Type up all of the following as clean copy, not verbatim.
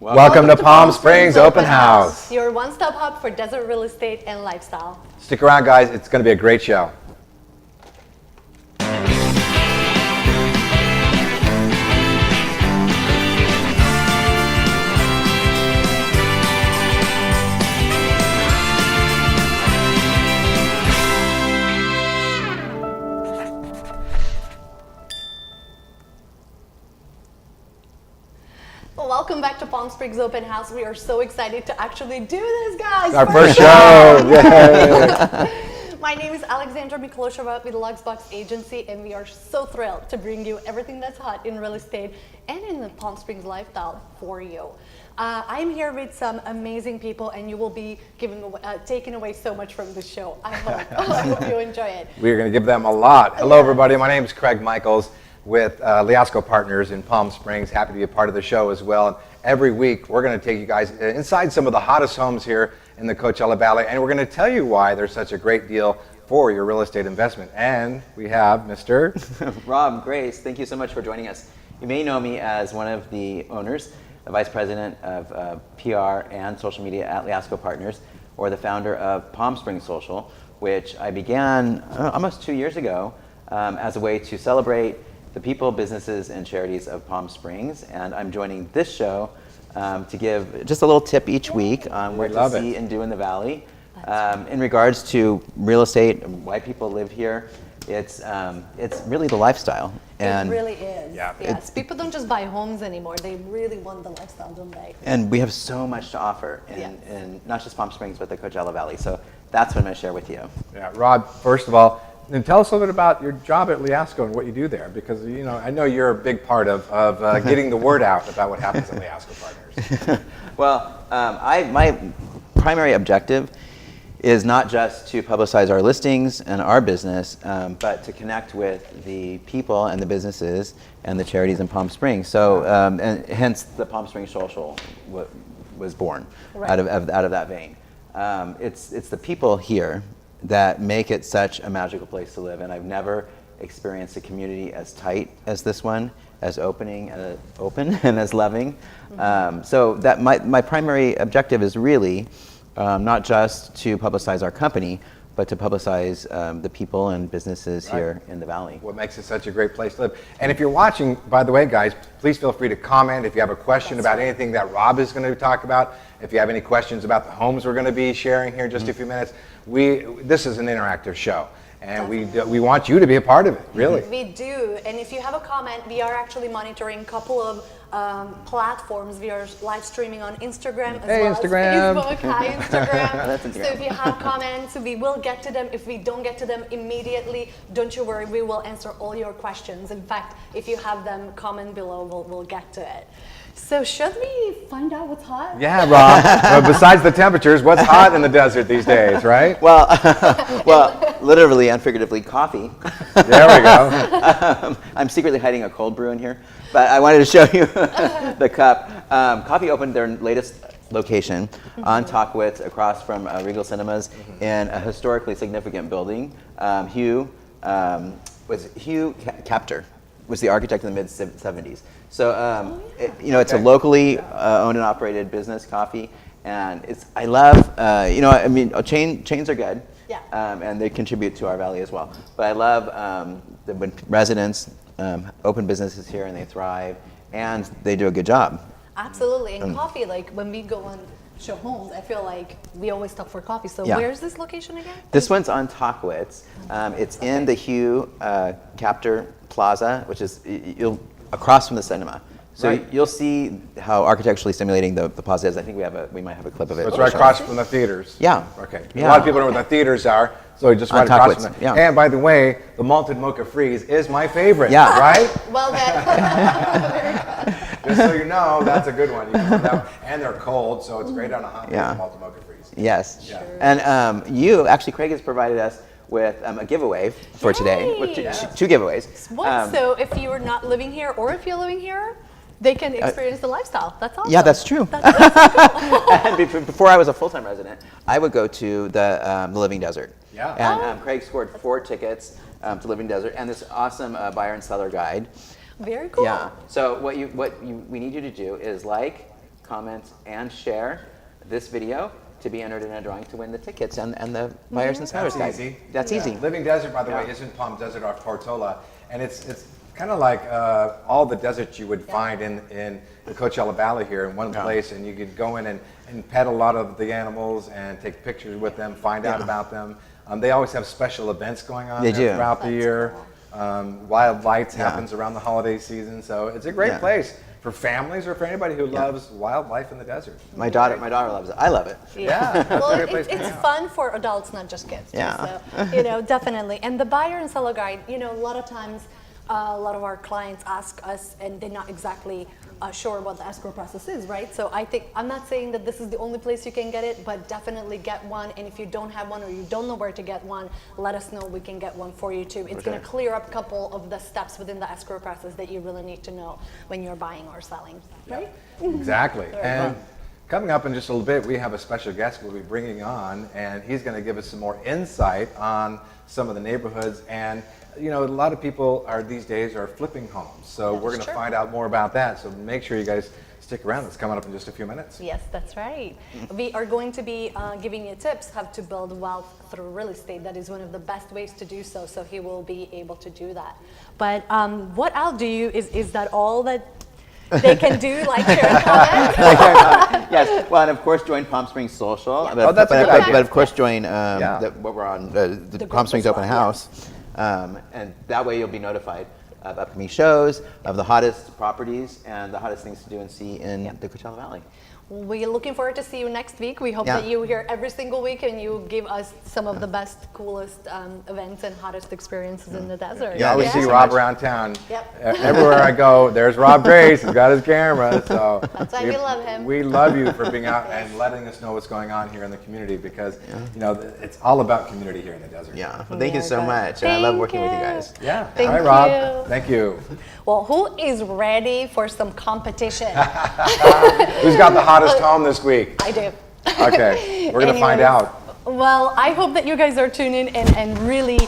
Welcome to Palm Springs Open House. Your one-stop hub for desert real estate and lifestyle. Stick around, guys. It's going to be a great show. Welcome back to Palm Springs Open House. We are so excited to actually do this, guys. Our first show. Yay. My name is Alexandra Miklosheva with Luxbox Agency, and we are so thrilled to bring you everything that's hot in real estate and in the Palm Springs lifestyle for you. I'm here with some amazing people, and you will be taking away so much from the show. I hope you enjoy it. We're going to give them a lot. Hello, everybody. My name is Craig Michaels with Liasco Partners in Palm Springs. Happy to be a part of the show as well. And every week, we're going to take you guys inside some of the hottest homes here in the Coachella Valley, and we're going to tell you why there's such a great deal for your real estate investment. And we have Mr. Rob Grace. Thank you so much for joining us. You may know me as one of the owners, the Vice President of PR and social media at Liasco Partners, or the founder of Palm Springs Social, which I began almost 2 years ago as a way to celebrate the people, businesses, and charities of Palm Springs. And I'm joining this show to give just a little tip each week on where to see and do in the Valley. In regards to real estate and why people live here, it's really the lifestyle. And it really is. Yeah. Yes. People don't just buy homes anymore. They really want the lifestyle, don't they? And we have so much to offer in not just Palm Springs, but the Coachella Valley. So that's what I'm going to share with you. Yeah, Rob, first of all, and tell us a little bit about your job at Liasco and what you do there, because I know you're a big part of getting the word out about what happens at Liasco Partners. Well, my primary objective is not just to publicize our listings and our business, but to connect with the people and the businesses and the charities in Palm Springs. So, and hence the Palm Springs Social was born out of that vein. It's the people here that make it such a magical place to live, and I've never experienced a community as tight as this one, as open and as loving. So that my primary objective is really not just to publicize our company, but to publicize the people and businesses here in the Valley. What makes it such a great place to live. And if you're watching, by the way, guys, please feel free to comment if you have a question about anything that Rob is going to talk about. If you have any questions about the homes we're going to be sharing here in just a few minutes. This is an interactive show, and we want you to be a part of it, really. We do, and if you have a comment, we are actually monitoring a couple of platforms. We are live streaming on Instagram as well as Facebook. Hi, Instagram. That's Instagram. So if you have comments, we will get to them. If we don't get to them immediately, don't you worry, we will answer all your questions. In fact, if you have them, comment below, we'll get to it. So should we find out what's hot? Yeah, Rob. Well, besides the temperatures, what's hot in the desert these days, right? Well, literally and figuratively, coffee. There we go. I'm secretly hiding a cold brew in here, but I wanted to show you the cup. Coffee opened their latest location on Tockwitz, across from Regal Cinemas, in a historically significant building. Hugh Capter was the architect in the mid-70s. So it's a locally owned and operated business, coffee, and I love chains are good, and they contribute to our valley as well. But I love when residents open businesses here and they thrive, and they do a good job. Absolutely, and coffee, like when we go on show homes, I feel like we always stop for coffee. So where's this location again? This one's on Tockwitz. It's in the Hugh Capter Plaza, which is across from the cinema. So you'll see how architecturally stimulating the plaza is. I think we might have a clip of it. So it's right across from the theaters. Yeah. Okay. A lot of people know where the theaters are, so just right across from them. Yeah. And by the way, the malted mocha freeze is my favorite. Yeah. Right? Well then. Just so you know, that's a good one. You can put that one. And they're cold, so it's great on a hot day. Malted mocha freeze. Yes. Sure. And Craig has provided us with a giveaway for today, with two giveaways. So if you're not living here, or if you're living here, they can experience the lifestyle. That's awesome. Yeah, that's true. That's cool. And before I was a full-time resident, I would go to the Living Desert. Yeah. And Craig scored 4 tickets to Living Desert and this awesome buyer and seller guide. Very cool. Yeah. So what we need you to do is like, comment, and share this video to be entered in a drawing to win the tickets and the buyers and sellers guide. Easy. That's easy. Living Desert, by the way, is in Palm Desert off Coachella, and it's kind of like all the deserts you would find in the Coachella Valley here in one place, and you could go in and pet a lot of the animals and take pictures with them, find out about them. They always have special events going on throughout the year. Wild Lights happens around the holiday season, so it's a great place for families or for anybody who loves wildlife in the desert. My daughter loves it. I love it. Yeah. Well, it's fun for adults, not just kids. Yeah. So, definitely. And the buyer and seller guide, a lot of times, a lot of our clients ask us, and they're not exactly sure what the escrow process is, right? So I'm not saying that this is the only place you can get it, but definitely get one. And if you don't have one or you don't know where to get one, let us know. We can get one for you too. It's going to clear up a couple of the steps within the escrow process that you really need to know when you're buying or selling, right? Exactly. And coming up in just a little bit, we have a special guest we'll be bringing on, and he's going to give us some more insight on some of the neighborhoods. And a lot of people these days are flipping homes, so we're going to find out more about that. So make sure you guys stick around. It's coming up in just a few minutes. Yes, that's right. We are going to be giving you tips how to build wealth through real estate. That is one of the best ways to do so. So he will be able to do that. But what I'll do is that all that they can do, like share and comment? Yes. Well, and of course, join Palm Springs Social. Oh, that's a good idea. But of course, join what we're on, the Palm Springs Open House. And that way you'll be notified of upcoming shows, of the hottest properties, and the hottest things to do and see in the Coachella Valley. We're looking forward to see you next week. We hope that you're here every single week and you give us some of the best, coolest events and hottest experiences in the desert. Yeah, I always see Rob around town. Everywhere I go, there's Rob Grace. He's got his camera. So that's why we love him. We love you for being out and letting us know what's going on here in the community, because it's all about community here in the desert. Yeah. Well, thank you so much. I love working with you guys. Yeah. Thank all right, Rob. Thank you. Well, who is ready for some competition? Who's got the hottest home this week? I do. Okay, we're going to find out. Well, I hope that you guys are tuning in and really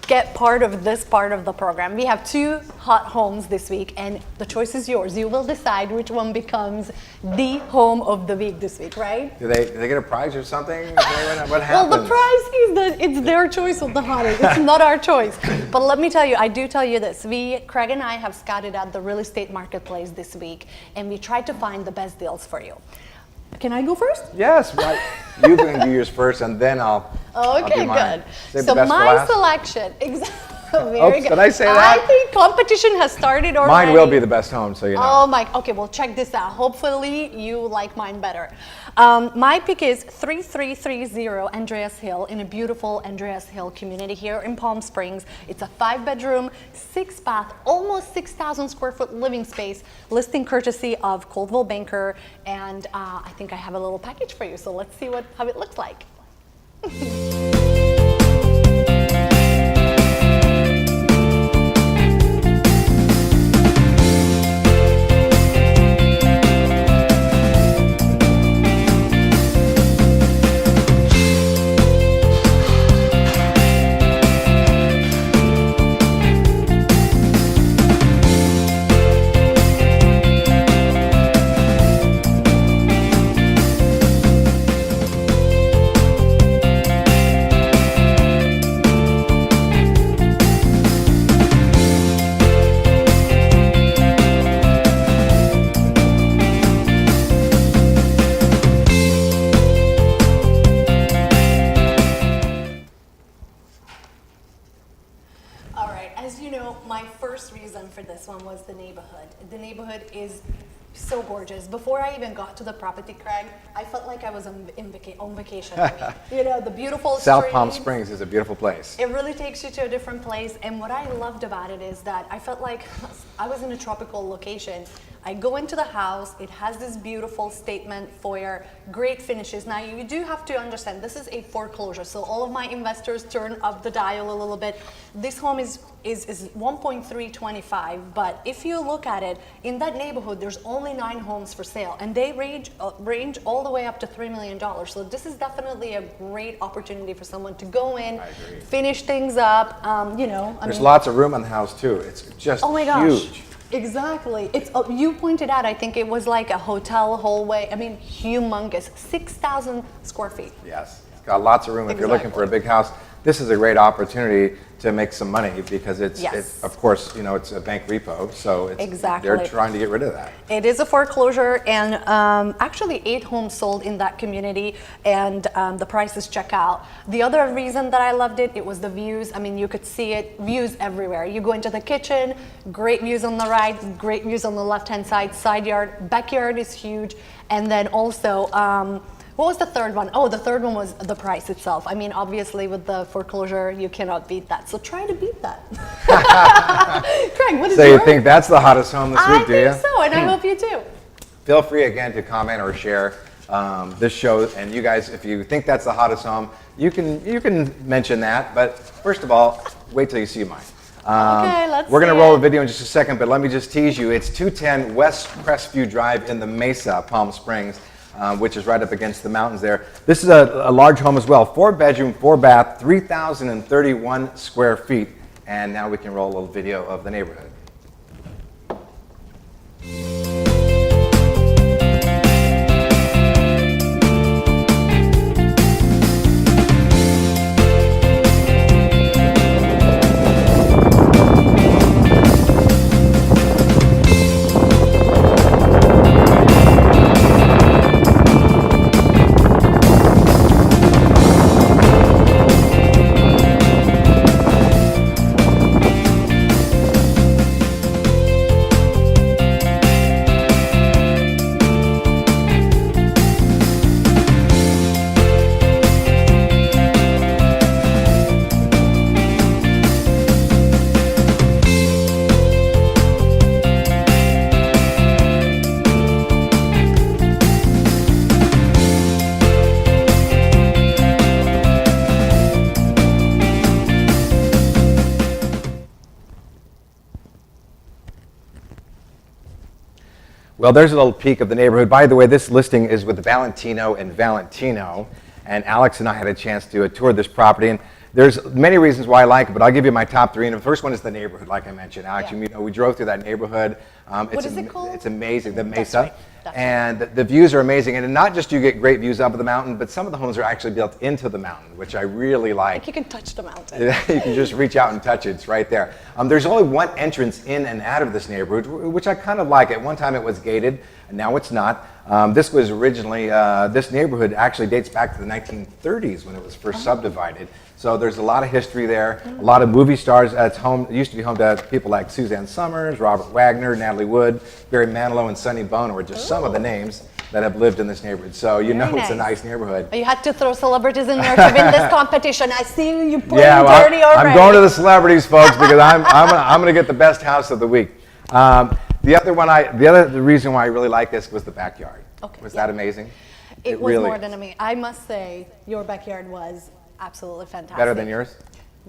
get part of this part of the program. We have 2 hot homes this week, and the choice is yours. You will decide which one becomes the home of the week this week, right? Do they get a prize or something? What happens? Well, the prize is that it's their choice of the hottest. It's not our choice. But let me tell you, I do tell you this. Craig and I have scouted out the real estate marketplace this week, and we tried to find the best deals for you. Can I go first? Yes, right. You can do yours first, and then I'll Okay, do mine. good. So my selection, exactly. Very good. Did I say that? I think competition has started already. Mine will be the best home, so you know. Oh my, okay, well check this out. Hopefully you like mine better. My pick is 3330 Andreas Hill in a beautiful Andreas Hill community here in Palm Springs. It's a 5-bedroom, 6-bath, almost 6,000 square foot living space, listing courtesy of Coldwell Banker, and I think I have a little package for you, so let's see how it looks like. The neighborhood. The neighborhood is so gorgeous. Before I even got to the property, Craig, I felt like I was on vacation. You know, the beautiful South Palm streets. Springs is a beautiful place. It really takes you to a different place. And what I loved about it is that I felt like I was in a tropical location. I go into the house, it has this beautiful statement foyer, great finishes. Now you do have to understand, this is a foreclosure, so all of my investors turn up the dial a little bit. This home is 1.325, but if you look at it, in that neighborhood, there's only 9 homes for sale, and they range all the way up to $3 million. So this is definitely a great opportunity for someone to go in, finish things up, you know. There's lots of room in the house too. It's just oh my gosh. huge. Exactly. It's you pointed out. I think it was like a hotel hallway. I mean, humongous, 6,000 square feet. Yes, it's got lots of room. If you're looking for a big house, this is a great opportunity to make some money because it's of course, it's a bank repo, so they're trying to get rid of that. It is a foreclosure, and actually 8 homes sold in that community, and the prices check out. The other reason that I loved it was the views. I mean, you could see it, views everywhere. You go into the kitchen, great views on the right, great views on the left-hand side yard, backyard is huge, and then also, what was the third one? Oh, the third one was the price itself. I mean, obviously with the foreclosure, you cannot beat that. So try to beat that. Craig, what is So you think that's the hottest home this week, do you? I think so, and I hope you do. Feel free again to comment or share this show. And you guys, if you think that's the hottest home, you can mention that. But first of all, wait till you see mine. Okay, let's We're going to see roll it. a video in just a second, but let me just tease you. It's 210 West Crestview Drive in the Mesa, Palm Springs. Which is right up against the mountains there. This is a large home as well, 4-bedroom, 4-bath, 3,031 square feet. And now we can roll a little video of the neighborhood. Well, there's a little peek of the neighborhood. By the way, this listing is with Valentino and Valentino, and Alex and I had a chance to tour this property. And there's many reasons why I like it, but I'll give you my top 3. And the first one is the neighborhood, like I mentioned. Alex, we drove through that neighborhood. What is it called? It's amazing, the Mesa. That's right. And the views are amazing. And not just you get great views up of the mountain, but some of the homes are actually built into the mountain, which I really like. Like you can touch the mountain. You can just reach out and touch it. It's right there. There's only one entrance in and out of this neighborhood, which I kind of like. At one time it was gated, and now it's not. This was originally, this neighborhood actually dates back to the 1930s when it was first subdivided. So there's a lot of history there, a lot of movie stars. It used to be home to people like Suzanne Summers, Robert Wagner, Natalie Wood, Barry Manilow, and Sonny Bono are just some of the names that have lived in this neighborhood. So it's a nice neighborhood. You had to throw celebrities in there to win this competition. I see you playing dirty already. I'm going to the celebrities, folks, because I'm going to get the best house of the week. The reason why I really like this was the backyard. Okay. Was that amazing? It was really more than amazing. I must say, your backyard was absolutely fantastic. Better than yours?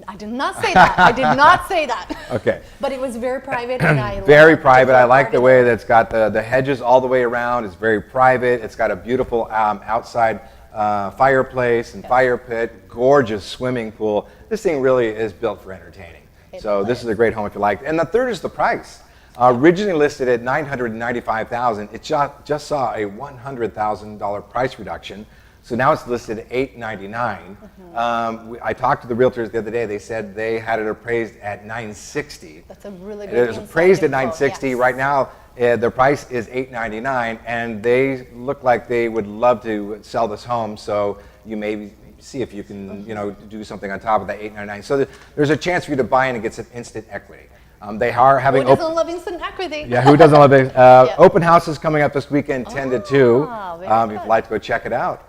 I did not say that. I did not say that. Okay. But it was very private, and I very private. I like the way that it's got the hedges all the way around. It's very private. It's got a beautiful outside fireplace and fire pit. Gorgeous swimming pool. This thing really is built for entertaining. So this is a great home if you like. And the third is the price. Originally listed at $995,000, it just saw a $100,000 price reduction. So now it's listed at $899,000. I talked to the realtors the other day. They said they had it appraised at $960,000. That's a really good. It was appraised at $960,000. Yes. Right now, their price is $899,000, and they look like they would love to sell this home. So you may see if you can, do something on top of that $899,000. So there's a chance for you to buy in and get some instant equity. They are having who doesn't love instant equity? Yeah, who doesn't love it? Open houses coming up this weekend, 10 to 2. If you'd like to go check it out,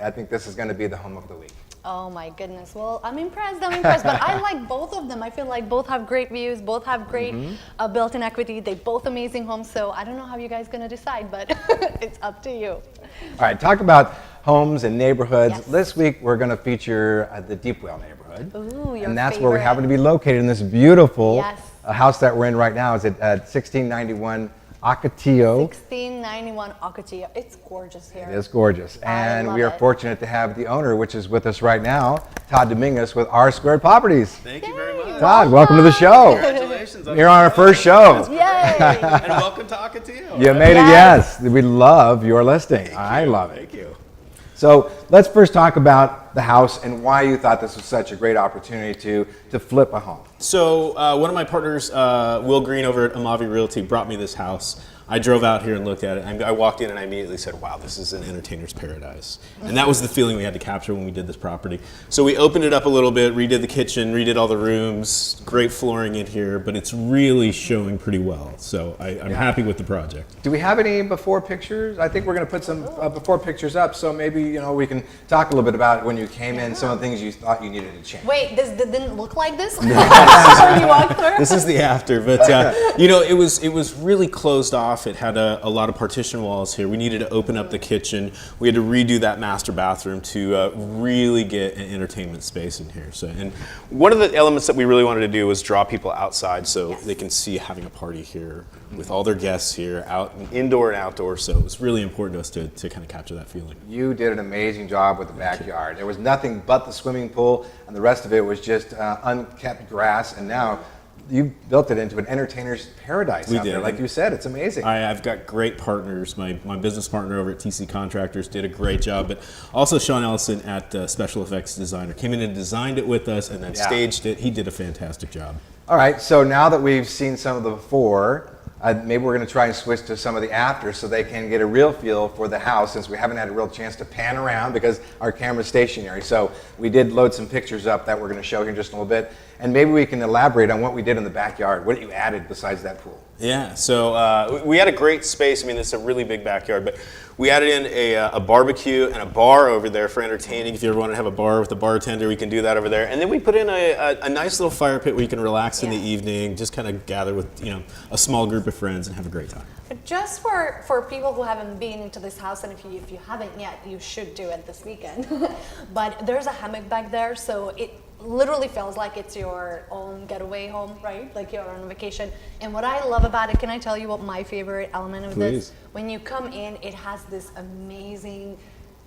I think this is going to be the home of the week. Oh my goodness. Well, I'm impressed. But I like both of them. I feel like both have great views, both have great built-in equity. They both amazing homes. So I don't know how you guys are going to decide, but it's up to you. All right, talk about homes and neighborhoods. Yes. This week we're going to feature the Deepwell neighborhood. Ooh, your and that's favorite. where we happen to be located in this beautiful Yes. house that we're in right now. Is at 1691 Ocotillo. 1691 Ocotillo. It's gorgeous here. It is gorgeous. I And love we are it. fortunate to have the owner, which is with us right now, Todd Dominguez with R Squared Properties. Thank you very much. Todd, welcome to the show. Congratulations. You're on our first show. Yay! And welcome to Ocotillo. You made it, Yes. yes. We love your listing. I love it. Thank you. So let's first talk about the house and why you thought this was such a great opportunity to flip a home. So one of my partners, Will Green over at Amavi Realty, brought me this house. I drove out here and looked at it. I walked in and I immediately said, wow, this is an entertainer's paradise. And that was the feeling we had to capture when we did this property. So we opened it up a little bit, redid the kitchen, redid all the rooms, great flooring in here, but it's really showing pretty well. So I'm happy with the project. Do we have any before pictures? I think we're going to put some before pictures up, so maybe we can talk a little bit about when you came in, some of the things you thought you needed to change. Wait, this didn't look like this when you walked through? This is the after, but it was really closed off. It had a lot of partition walls here. We needed to open up the kitchen. We had to redo that master bathroom to really get an entertainment space in here. So, and one of the elements that we really wanted to do was draw people outside so they can see having a party here with all their guests here, out indoor and outdoor. So it was really important to us to kind of capture that feeling. You did an amazing job with the backyard. There was nothing but the swimming pool, and the rest of it was just unkept grass, and now you built it into an entertainer's paradise out there. Like you said, it's amazing. I've got great partners. My business partner over at TC Contractors did a great job, but also Sean Ellison at Special Effects Designer came in and designed it with us and then staged it. He did a fantastic job. All right, so now that we've seen some of the before, maybe we're going to try and switch to some of the after so they can get a real feel for the house, since we haven't had a real chance to pan around because our camera's stationary. So we did load some pictures up that we're going to show here in just a little bit, and maybe we can elaborate on what we did in the backyard, what you added besides that pool. Yeah, so we had a great space. I mean, this is a really big backyard, but we added in a barbecue and a bar over there for entertaining. If you ever want to have a bar with a bartender, we can do that over there. And then we put in a nice little fire pit where you can relax in the evening, just kind of gather with a small group of friends and have a great time. But just for people who haven't been into this house, and if you haven't yet, you should do it this weekend. But there's a hammock back there, so it literally feels like it's your own getaway home, right? Like you're on vacation. And what I love about it, can I tell you what my favorite element of this? When you come in, it has this amazing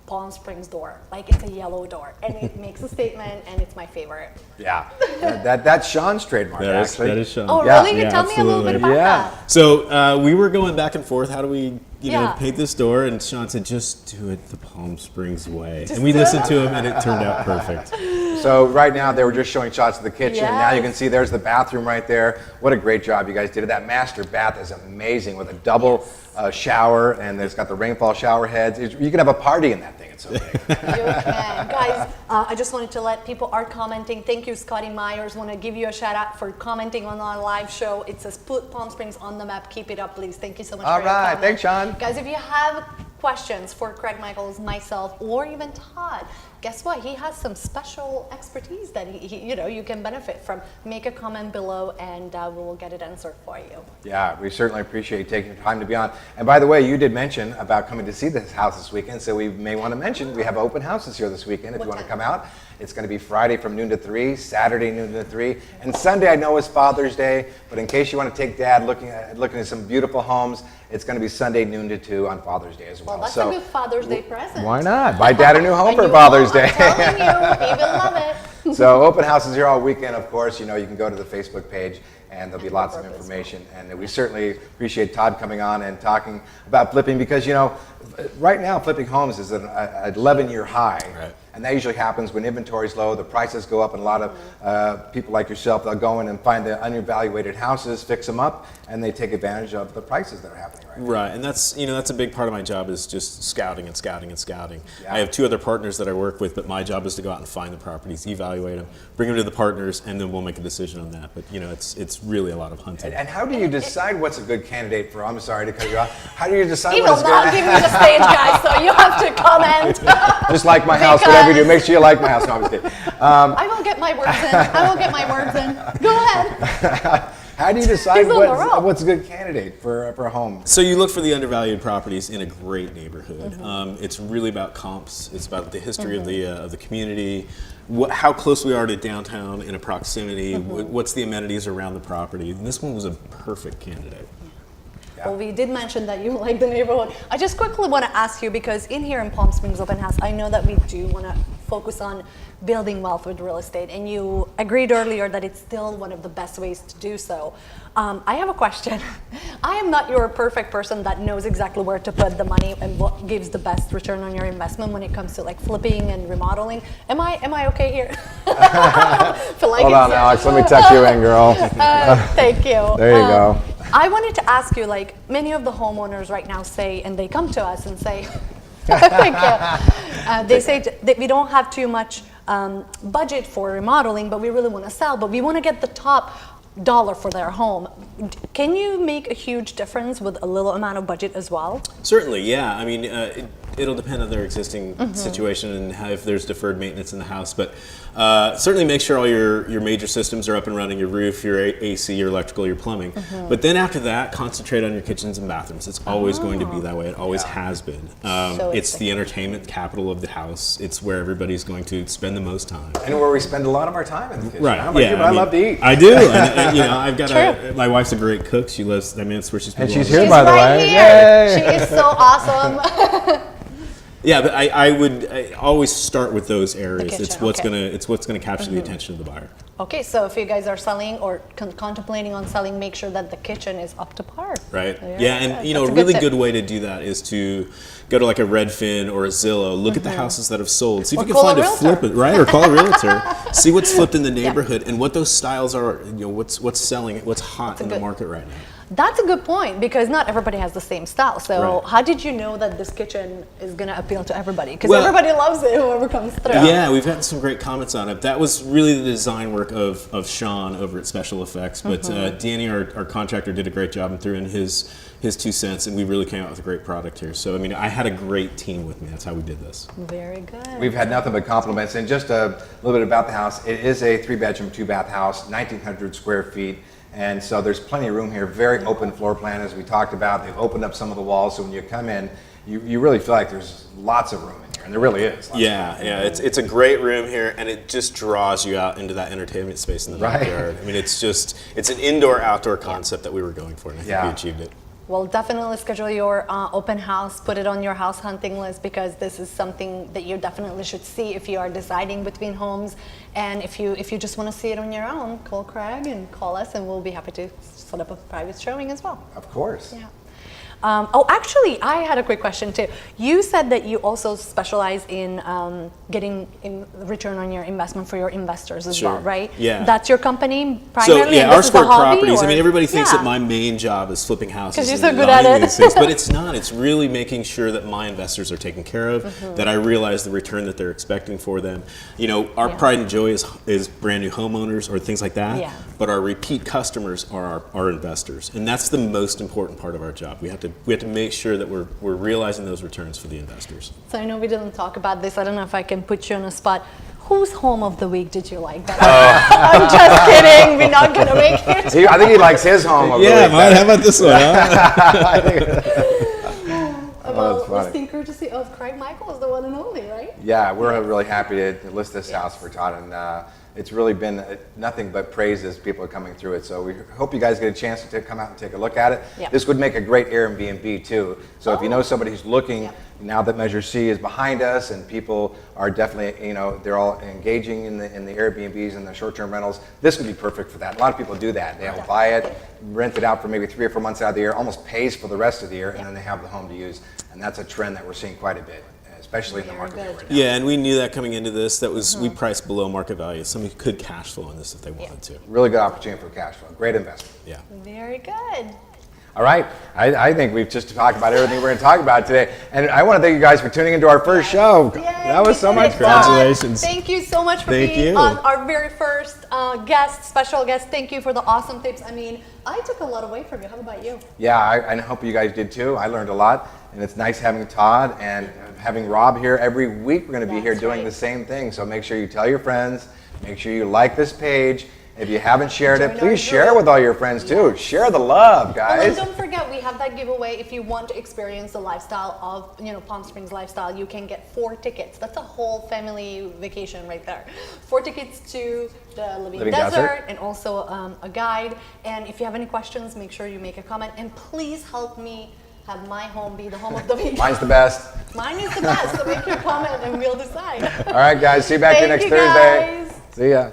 Palm Springs door. Like it's a yellow door, and it makes a statement, and it's my favorite. Yeah, that's Sean's trademark, actually. That is Sean. Oh, Yeah. really? Yeah, Tell me a little bit about Yeah. that. So we were going back and forth. How do we, Yeah. paint this door? And Sean said, "Just do it the Palm Springs way." And we listened to him, and it turned out perfect. So right now they were just showing shots of the kitchen, and now you Yes. can see there's the bathroom right there. What a great job you guys did. That master bath is amazing with a double shower, and it's got the rainfall shower heads. You can have a party in that thing. It's so big. You can. Guys, I just wanted to let people are commenting. Thank you, Scotty Myers. Want to give you a shout out for commenting on our live show. It says put Palm Springs on the map. Keep it up, please. Thank you so much All for your right. comment. Thanks, Sean. Guys, if you have questions for Craig Michaels, myself, or even Todd, guess what? He has some special expertise that you can benefit from. Make a comment below, and we will get it answered for you. Yeah, we certainly appreciate you taking the time to be on. And by the way, you did mention about coming to see this house this weekend, so we may want to mention we have open houses here this weekend if you want to come out. It's going to be Friday from noon to 3, Saturday noon to 3, and Sunday I know is Father's Day, but in case you want to take Dad looking at some beautiful homes, it's going to be Sunday noon to 2 on Father's Day as well. Well, that's so a good Father's Day present. why not? Buy Dad a new home And for you Father's will, Day. I'm telling you, he will love it. So open houses here all weekend, of course. You can go to the Facebook page, and there'll be lots of information. And we certainly appreciate Todd coming on and talking about flipping, because right now flipping homes is an 11-year high. Right. And that usually happens when inventory's low, the prices go up, and a lot of people like yourself, they'll go in and find the unevaluated houses, fix them up, and they take advantage of the prices that are happening right now. Right, and that's a big part of my job, is just scouting and scouting and scouting. Yeah. I have 2 other partners that I work with, but my job is to go out and find the properties, evaluate them, bring them to the partners, and then we'll make a decision on that. But it's really a lot of hunting. And how do you decide what's a good candidate for? I'm sorry to cut you off. How do you decide He what will is not good? give me the stage, guys, so you have to comment. Just like my house, whatever you do, make sure you like my house. No, I'm just kidding. I will get my words in. I will get my words in. Go ahead. How do you decide He's on the roll. what's a good candidate for a home? So you look for the undervalued properties in a great neighborhood. It's really about comps. It's about the history of the community, how close we are to downtown in a proximity, what's the amenities around the property. And this one was a perfect candidate. Well, we did mention that you like the neighborhood. I just quickly want to ask you, because in here in Palm Springs Open House, I know that we do want to focus on building wealth with real estate, and you agreed earlier that it's still one of the best ways to do so. I have a question. I am not your perfect person that knows exactly where to put the money and what gives the best return on your investment when it comes to like flipping and remodeling. Am I okay here? Hold on, Alex. Let me tuck you in, girl. Thank you. There you go. I wanted to ask you, like many of the homeowners right now say, and they come to us and say, thank you. They say that we don't have too much budget for remodeling, but we really want to sell, but we want to get the top dollar for their home. Can you make a huge difference with a little amount of budget as well? Certainly, yeah. I mean, it'll depend on their existing situation and how, if there's deferred maintenance in the house. But certainly make sure all your major systems are up and running, your roof, your AC, your electrical, your plumbing. But then after that, concentrate on your kitchens and bathrooms. It's always going to be that way. It always has been. So it's the entertainment capital of the house. It's where everybody's going to spend the most time. And where we spend a lot of our time in the kitchen. Right. How about you? But I love to eat. I do. And, you know, I've got my wife's a great cook. She lives. I mean, that's where she's been. And she's here. here, by the way. Here. She is so awesome. Yeah, but I would always start with those areas. Kitchen, It's what's gonna capture the attention of the buyer. Okay, so if you guys are selling or contemplating on selling, make sure that the kitchen is up to par. Right. Yeah, Yeah, and you know, that's a a good really tip. good way to do that is to go to like a Redfin or a Zillow, look at the houses that have sold, see if Or you can call a find a realtor. flip it, right? Or call a realtor, see what's flipped in the neighborhood and what those styles are. You know, what's selling, what's hot in the market right now. That's a good point, because not everybody has the same style. So Right. how did you know that this kitchen is going to appeal to everybody? Because Well, everybody loves it, whoever comes through. Yeah, we've gotten some great comments on it. That was really the design work of Sean over at Special Effects. But Danny, our contractor, did a great job and threw in his 2 cents, and we really came out with a great product here. So, I mean, I had a great team with me. That's how we did this. Very good. We've had nothing but compliments. And just a little bit about the house. It is a 3-bedroom, 2-bath house, 1,900 square feet. And so there's plenty of room here. Very open floor plan, as we talked about. They've opened up some of the walls, so when you come in, you really feel like there's lots of room in here. And there really is. Yeah, it's a great room here, and it just draws you out into that entertainment space in the backyard. I mean, it's an indoor-outdoor concept that we were going for, and I think we achieved it. Well, definitely schedule your open house, put it on your house hunting list, because this is something that you definitely should see if you are deciding between homes. And if you just want to see it on your own, call Craig and call us, and we'll be happy to set up a private showing as well. Of course. Yeah. Oh, actually, I had a quick question too. You said that you also specialize in getting return on your investment for your investors as well, right? Yeah. That's your company So primarily? yeah, and our this is a Square hobby, Properties. or? I mean, everybody thinks Yeah. that my main job is flipping houses 'Cause you're and so good at buying it. these things, but it's not. It's really making sure that my investors are taken care of, that I realize the return that they're expecting for them. You know, our pride and joy is brand new homeowners or things like that. Yeah. But our repeat customers are our investors, and that's the most important part of our job. We have to make sure that we're realizing those returns for the investors. So I know we didn't talk about this. I don't know if I can put you on a spot. Whose home of the week did you like better? I'm just kidding. We're not going to make it. I think he likes his home. How about this one? Well, funny. listing courtesy of Craig Michaels, the one and only, right? Yeah, we're really happy to list this house for Todd, and it's really been nothing but praise as people are coming through it. So we hope you guys get a chance to come out and take a look at it. Yeah. This would make a great Airbnb too. So if you know somebody who's looking, now that Measure C is behind us and people are definitely, you know, they're all engaging in the Airbnbs and the short-term rentals, this would be perfect for that. A lot of people do that. They'll buy it, rent it out for maybe 3 or 4 months out of the year, almost pays for the rest of the year, and then they have the home to use. And that's a trend that we're seeing quite a bit, especially in the market that we're in. Yeah, and we knew that coming into this. That was we priced below market value. Somebody could cash flow on this if they wanted to. Really good opportunity for cash flow. Great investment. Yeah. Very good. All right. I think we've just talked about everything we're going to talk about today. And I want to thank you guys for tuning into our first show. Yay, That was so we much did it. fun. Congratulations. Thank you so much for Thank being you. on our very first special guest. Thank you for the awesome tips. I mean, I took a lot away from you. How about you? Yeah, I hope you guys did too. I learned a lot. And it's nice having Todd and having Rob here every week. We're going to be here That's doing right. the same thing. So make sure you tell your friends. Make sure you like this page. If you haven't shared it, Join our please share it group. with all your friends too. Share the love, And guys. then don't forget, we have that giveaway. If you want to experience the lifestyle of, Palm Springs lifestyle, you can get 4 tickets. That's a whole family vacation right there. 4 tickets to the Living Desert and also a guide. And if you have any questions, make sure you make a comment. And please help me have my home be the home of the week. Mine's the best. Mine is the best, so make your comment and we'll decide. All right, guys. See you back here Thank next you, Thursday. guys. See ya.